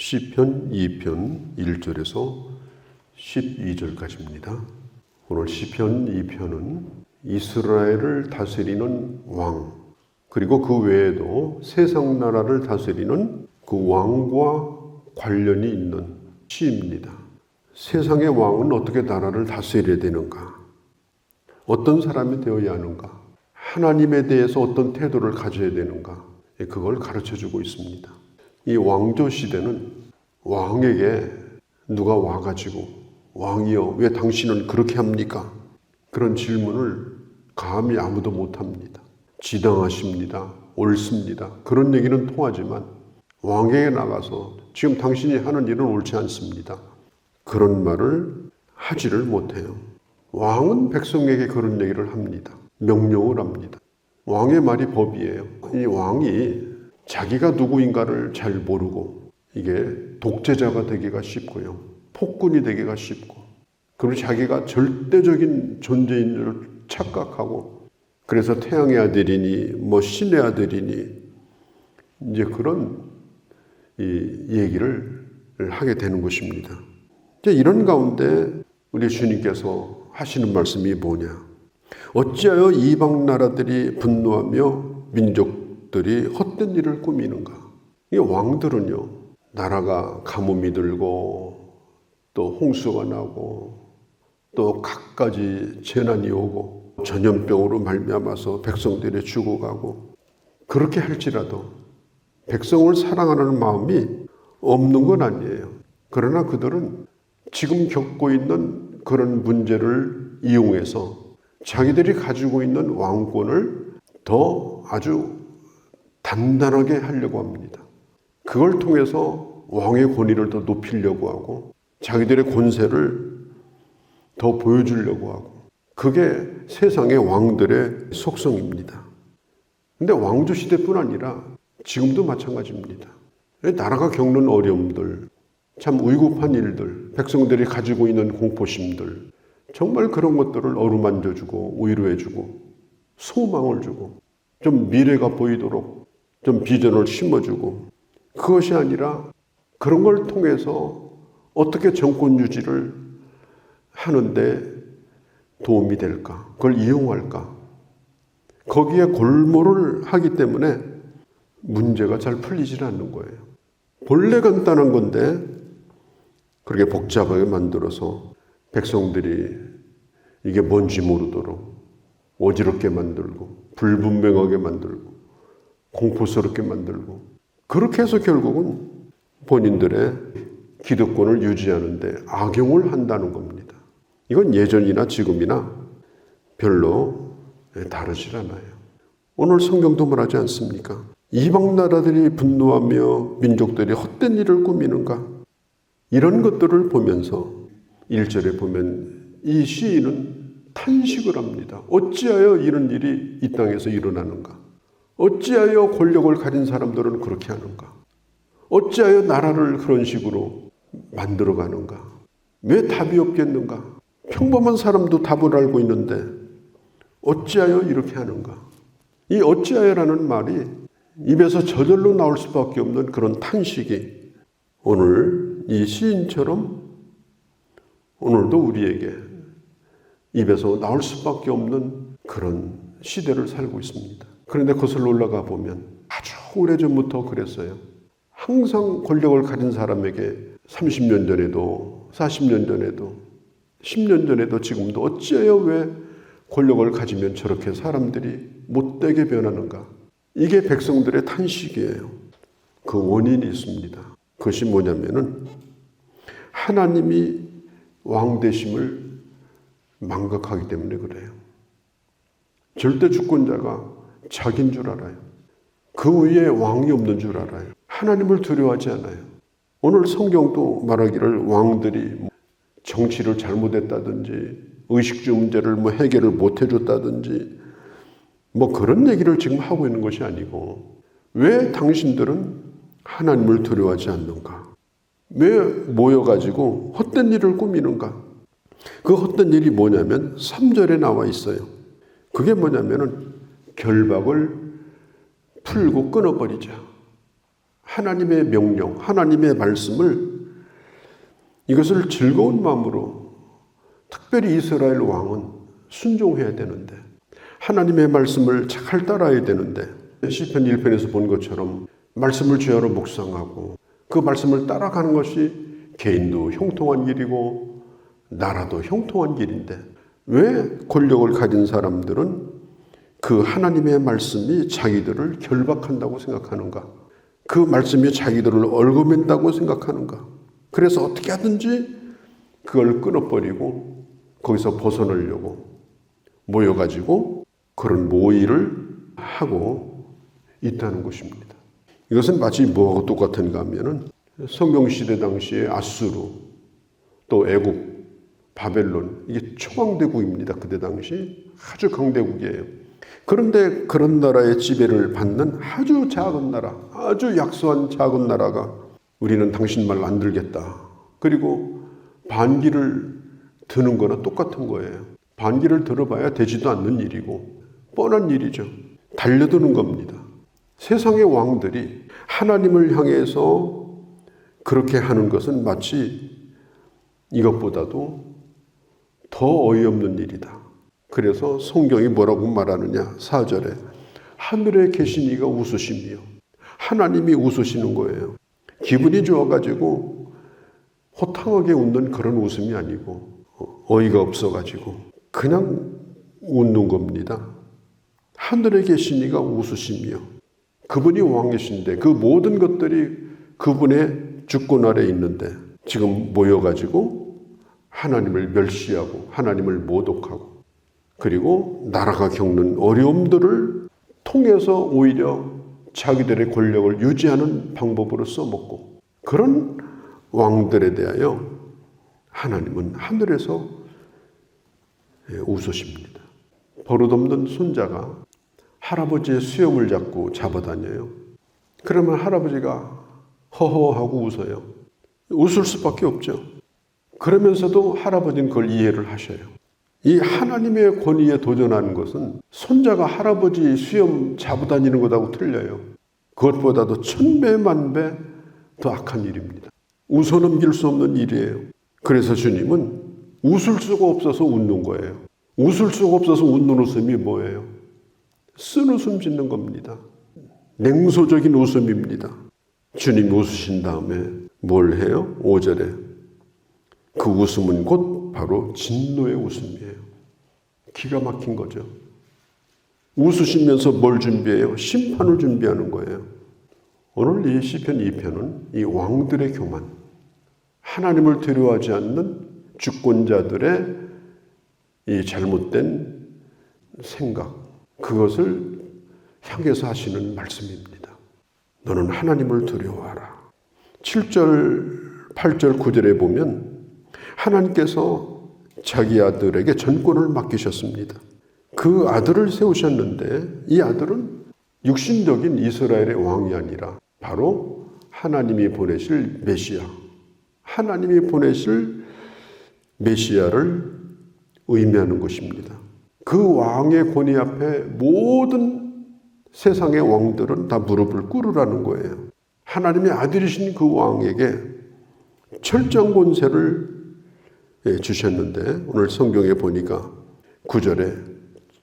시편 2편 1절에서 12절까지입니다. 오늘 시편 2편은 이스라엘을 다스리는 왕, 그리고 그 외에도 세상 나라를 다스리는 그 왕과 관련이 있는 시입니다. 세상의 왕은 어떻게 나라를 다스려야 되는가? 어떤 사람이 되어야 하는가? 하나님에 대해서 어떤 태도를 가져야 되는가? 그걸 가르쳐주고 있습니다. 이 왕조 시대는 왕에게 누가 와가지고 왕이여 왜 당신은 그렇게 합니까? 그런 질문을 감히 아무도 못합니다. 지당하십니다. 옳습니다. 그런 얘기는 통하지만 왕에게 나가서 지금 당신이 하는 일은 옳지 않습니다. 그런 말을 하지를 못해요. 왕은 백성에게 그런 얘기를 합니다. 명령을 합니다. 왕의 말이 법이에요. 이 왕이 자기가 누구인가를 잘 모르고 이게 독재자가 되기가 쉽고요. 폭군이 되기가 쉽고, 그리고 자기가 절대적인 존재인 줄 착각하고, 그래서 태양의 아들이니 신의 아들이니 이제 그런 이 얘기를 하게 되는 것입니다. 이제 이런 가운데 우리 주님께서 하시는 말씀이 뭐냐? 어찌하여 이방 나라들이 분노하며 민족들이 헛된 일을 꾸미는가? 이 왕들은요, 나라가 가뭄이 들고 또 홍수가 나고 또 갖가지 재난이 오고 전염병으로 말미암아서 백성들이 죽어가고, 그렇게 할지라도 백성을 사랑하는 마음이 없는 건 아니에요. 그러나 그들은 지금 겪고 있는 그런 문제를 이용해서 자기들이 가지고 있는 왕권을 더 아주 단단하게 하려고 합니다. 그걸 통해서 왕의 권위를 더 높이려고 하고 자기들의 권세를 더 보여주려고 하고, 그게 세상의 왕들의 속성입니다. 근데 왕조 시대뿐 아니라 지금도 마찬가지입니다. 나라가 겪는 어려움들, 참 위급한 일들, 백성들이 가지고 있는 공포심들, 정말 그런 것들을 어루만져주고 위로해주고 소망을 주고 좀 미래가 보이도록 좀 비전을 심어주고, 그것이 아니라 그런 걸 통해서 어떻게 정권 유지를 하는데 도움이 될까? 그걸 이용할까? 거기에 골몰을 하기 때문에 문제가 잘 풀리질 않는 거예요. 본래 간단한 건데 그렇게 복잡하게 만들어서 백성들이 이게 뭔지 모르도록 어지럽게 만들고 불분명하게 만들고 공포스럽게 만들고, 그렇게 해서 결국은 본인들의 기득권을 유지하는데 악용을 한다는 겁니다. 이건 예전이나 지금이나 별로 다르질 않아요. 오늘 성경도 말하지 않습니까? 이방 나라들이 분노하며 민족들이 헛된 일을 꾸미는가? 이런 것들을 보면서 1절에 보면 이 시인은 탄식을 합니다. 어찌하여 이런 일이 이 땅에서 일어나는가? 어찌하여 권력을 가진 사람들은 그렇게 하는가? 어찌하여 나라를 그런 식으로 만들어가는가? 왜 답이 없겠는가? 평범한 사람도 답을 알고 있는데 어찌하여 이렇게 하는가? 이 어찌하여라는 말이 입에서 저절로 나올 수밖에 없는 그런 탄식이 오늘 이 시인처럼 오늘도 우리에게 입에서 나올 수밖에 없는 그런 시대를 살고 있습니다. 그런데 그것을 올라가 보면 아주 오래전부터 그랬어요. 항상 권력을 가진 사람에게 30년 전에도 40년 전에도 10년 전에도 지금도 어찌하여 왜 권력을 가지면 저렇게 사람들이 못되게 변하는가? 이게 백성들의 탄식이에요. 그 원인이 있습니다. 그것이 뭐냐면은 하나님이 왕 되심을 망각하기 때문에 그래요. 절대 주권자가 자기인 줄 알아요. 그 위에 왕이 없는 줄 알아요. 하나님을 두려워하지 않아요. 오늘 성경도 말하기를 왕들이 정치를 잘못했다든지 의식주 문제를 해결을 못 해줬다든지 그런 얘기를 지금 하고 있는 것이 아니고, 왜 당신들은 하나님을 두려워하지 않는가? 왜 모여가지고 헛된 일을 꾸미는가? 그 헛된 일이 뭐냐면 3절에 나와 있어요. 그게 뭐냐면은 결박을 풀고 끊어버리자. 하나님의 명령, 하나님의 말씀을 이것을 즐거운 마음으로 특별히 이스라엘 왕은 순종해야 되는데 하나님의 말씀을 잘 따라야 되는데 시편 1편에서 본 것처럼 말씀을 주야로 묵상하고 그 말씀을 따라가는 것이 개인도 형통한 길이고 나라도 형통한 길인데 왜 권력을 가진 사람들은 그 하나님의 말씀이 자기들을 결박한다고 생각하는가? 그 말씀이 자기들을 얽어맨다고 생각하는가? 그래서 어떻게 하든지 그걸 끊어버리고 거기서 벗어나려고 모여가지고 그런 모의를 하고 있다는 것입니다. 이것은 마치 뭐하고 똑같은가 하면은 성경시대 당시에 아수르, 또 애국, 바벨론, 이게 초강대국입니다. 그때 당시 아주 강대국이에요. 그런데 그런 나라의 지배를 받는 아주 작은 나라, 아주 약소한 작은 나라가 우리는 당신 말 안 들겠다. 그리고 반기를 드는 거나 똑같은 거예요. 반기를 들어봐야 되지도 않는 일이고 뻔한 일이죠. 달려드는 겁니다. 세상의 왕들이 하나님을 향해서 그렇게 하는 것은 마치 이것보다도 더 어이없는 일이다. 그래서 성경이 뭐라고 말하느냐? 4절에 하늘에 계신 이가 웃으시며 하나님이 웃으시는 거예요. 기분이 좋아가지고 호탕하게 웃는 그런 웃음이 아니고 어이가 없어가지고 그냥 웃는 겁니다. 하늘에 계신 이가 웃으시며 그분이 왕이신데 그 모든 것들이 그분의 주권 아래 있는데 지금 모여가지고 하나님을 멸시하고 하나님을 모독하고 그리고 나라가 겪는 어려움들을 통해서 오히려 자기들의 권력을 유지하는 방법으로 써먹고 그런 왕들에 대하여 하나님은 하늘에서 웃으십니다. 버릇없는 손자가 할아버지의 수염을 잡고 잡아다녀요. 그러면 할아버지가 허허하고 웃어요. 웃을 수밖에 없죠. 그러면서도 할아버지는 그걸 이해를 하셔요. 이 하나님의 권위에 도전하는 것은 손자가 할아버지 수염 잡아다니는 것하고 틀려요. 그것보다도 1000배 만배 더 악한 일입니다. 웃어넘길 수 없는 일이에요. 그래서 주님은 웃을 수가 없어서 웃는 거예요. 웃을 수가 없어서 웃는 웃음이 뭐예요? 쓴 웃음 짓는 겁니다. 냉소적인 웃음입니다. 주님 웃으신 다음에 뭘 해요? 5절에 그 웃음은 곧 바로 진노의 웃음이에요. 기가 막힌 거죠. 웃으시면서 뭘 준비해요? 심판을 준비하는 거예요. 오늘 이 시편 2편은 이 왕들의 교만, 하나님을 두려워하지 않는 주권자들의 이 잘못된 생각, 그것을 향해서 하시는 말씀입니다. 너는 하나님을 두려워하라. 7절, 8절, 9절에 보면 하나님께서 자기 아들에게 전권을 맡기셨습니다. 그 아들을 세우셨는데 이 아들은 육신적인 이스라엘의 왕이 아니라 바로 하나님이 보내실 메시아, 하나님이 보내실 메시아를 의미하는 것입니다. 그 왕의 권위 앞에 모든 세상의 왕들은 다 무릎을 꿇으라는 거예요. 하나님의 아들이신 그 왕에게 철저한 권세를 주셨는데 오늘 성경에 보니까 9절에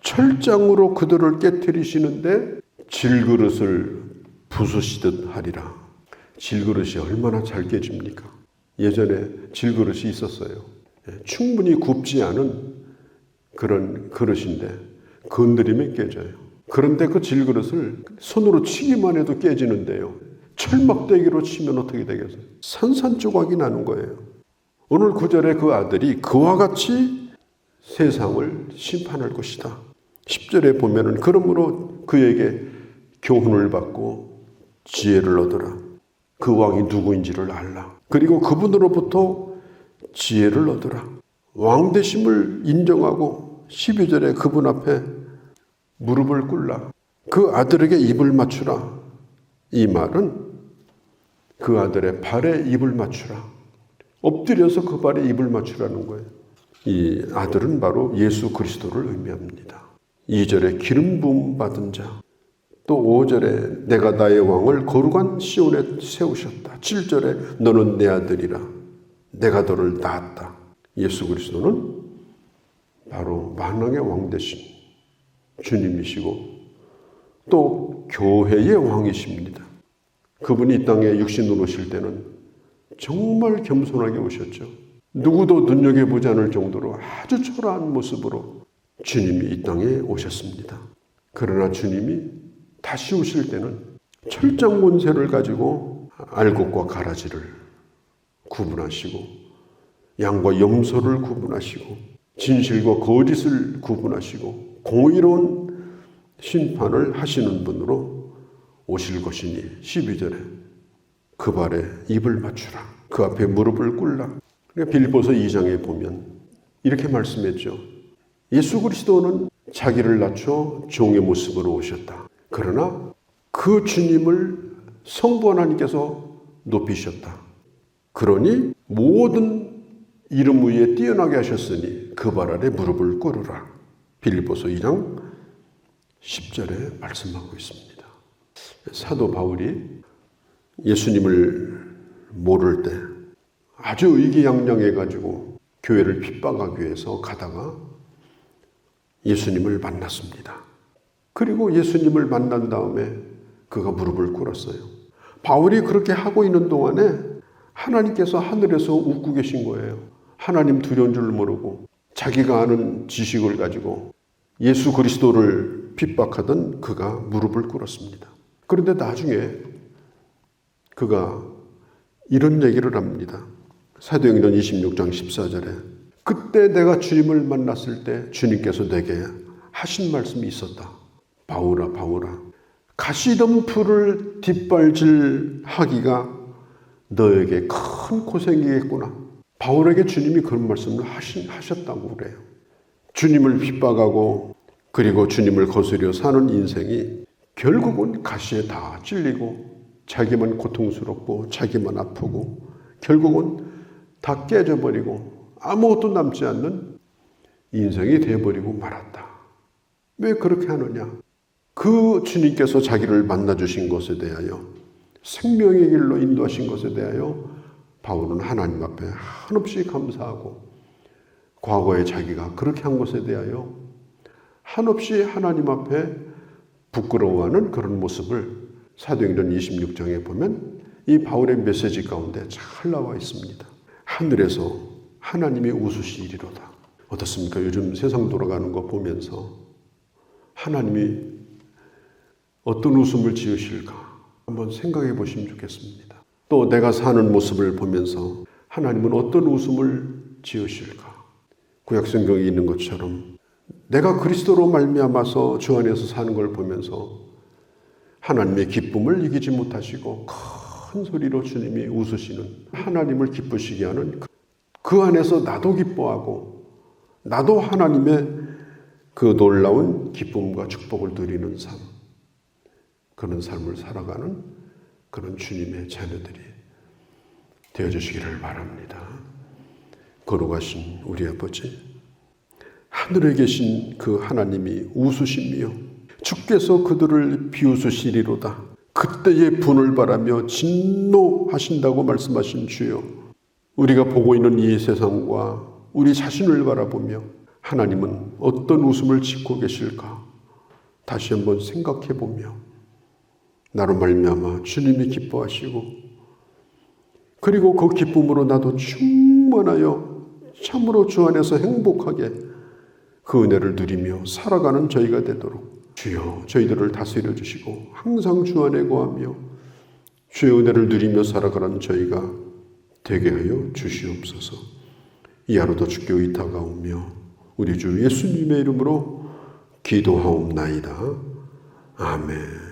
철장으로 그들을 깨트리시는데 질그릇을 부수시듯 하리라. 질그릇이 얼마나 잘 깨집니까? 예전에 질그릇이 있었어요. 충분히 굽지 않은 그런 그릇인데 건드리면 깨져요. 그런데 그 질그릇을 손으로 치기만 해도 깨지는데요. 철막대기로 치면 어떻게 되겠어요? 산산조각이 나는 거예요. 오늘 9절에 그 아들이 그와 같이 세상을 심판할 것이다. 10절에 보면은 그러므로 그에게 교훈을 받고 지혜를 얻어라. 그 왕이 누구인지를 알라. 그리고 그분으로부터 지혜를 얻어라. 왕 되심을 인정하고 12절에 그분 앞에 무릎을 꿇라. 그 아들에게 입을 맞추라. 이 말은 그 아들의 발에 입을 맞추라. 엎드려서 그 발에 입을 맞추라는 거예요. 이 아들은 바로 예수 그리스도를 의미합니다. 2절에 기름 부음 받은 자, 또 또 5절에 내가 나의 왕을 거룩한 시온에 세우셨다. 7절에 너는 내 아들이라 내가 너를 낳았다. 예수 그리스도는 바로 만왕의 왕 되신 주님이시고 또 교회의 왕이십니다. 그분이 이 땅에 육신으로 오실 때는 정말 겸손하게 오셨죠. 누구도 눈여겨보지 않을 정도로 아주 초라한 모습으로 주님이 이 땅에 오셨습니다. 그러나 주님이 다시 오실 때는 철장 권세를 가지고 알곡과 가라지를 구분하시고 양과 염소를 구분하시고 진실과 거짓을 구분하시고 공의로운 심판을 하시는 분으로 오실 것이니 12절에 그 발에 입을 맞추라. 그 앞에 무릎을 꿇라. 그러니까 빌립보서 2장에 보면 이렇게 말씀했죠. 예수 그리스도는 자기를 낮춰 종의 모습으로 오셨다. 그러나 그 주님을 성부 하나님께서 높이셨다. 그러니 모든 이름 위에 뛰어나게 하셨으니 그 발 아래 무릎을 꿇으라. 빌립보서 2장 10절에 말씀하고 있습니다. 사도 바울이 예수님을 모를 때 아주 의기양양해가지고 교회를 핍박하기 위해서 가다가 예수님을 만났습니다. 그리고 예수님을 만난 다음에 그가 무릎을 꿇었어요. 바울이 그렇게 하고 있는 동안에 하나님께서 하늘에서 웃고 계신 거예요. 하나님 두려운 줄 모르고 자기가 아는 지식을 가지고 예수 그리스도를 핍박하던 그가 무릎을 꿇었습니다. 그런데 나중에 그가 이런 얘기를 합니다. 사도행전 26장 14절에 그때 내가 주님을 만났을 때 주님께서 내게 하신 말씀이 있었다. 바울아 바울아 가시덤불을 뒷발질하기가 너에게 큰 고생이겠구나. 바울에게 주님이 그런 말씀을 하셨다고 그래요. 주님을 핍박하고 그리고 주님을 거스려 사는 인생이 결국은 가시에 다 찔리고 자기만 고통스럽고 자기만 아프고 결국은 다 깨져버리고 아무것도 남지 않는 인생이 되어버리고 말았다. 왜 그렇게 하느냐? 그 주님께서 자기를 만나주신 것에 대하여 생명의 길로 인도하신 것에 대하여 바울은 하나님 앞에 한없이 감사하고 과거에 자기가 그렇게 한 것에 대하여 한없이 하나님 앞에 부끄러워하는 그런 모습을 사도행전 26장에 보면 이 바울의 메시지 가운데 잘 나와 있습니다. 하늘에서 하나님이 웃으시리로다. 어떻습니까? 요즘 세상 돌아가는 거 보면서 하나님이 어떤 웃음을 지으실까 한번 생각해 보시면 좋겠습니다. 또 내가 사는 모습을 보면서 하나님은 어떤 웃음을 지으실까? 구약 성경에 있는 것처럼 내가 그리스도로 말미암아서 주 안에서 사는 걸 보면서 하나님의 기쁨을 이기지 못하시고 큰 소리로 주님이 웃으시는 하나님을 기쁘시게 하는 그 안에서 나도 기뻐하고 나도 하나님의 그 놀라운 기쁨과 축복을 누리는 삶, 그런 삶을 살아가는 그런 주님의 자녀들이 되어주시기를 바랍니다. 거룩하신 우리 아버지, 하늘에 계신 그 하나님이 웃으시며 주께서 그들을 비웃으시리로다. 그때의 분을 바라며 진노하신다고 말씀하신 주여, 우리가 보고 있는 이 세상과 우리 자신을 바라보며 하나님은 어떤 웃음을 짓고 계실까 다시 한번 생각해보며 나로 말미암아 주님이 기뻐하시고 그리고 그 기쁨으로 나도 충만하여 참으로 주 안에서 행복하게 그 은혜를 누리며 살아가는 저희가 되도록 주여 저희들을 다스려 주시고 항상 주 안에 거하며 주의 은혜를 누리며 살아가는 저희가 되게 하여 주시옵소서. 이 하루도 주께 의탁하오며 우리 주 예수님의 이름으로 기도하옵나이다. 아멘.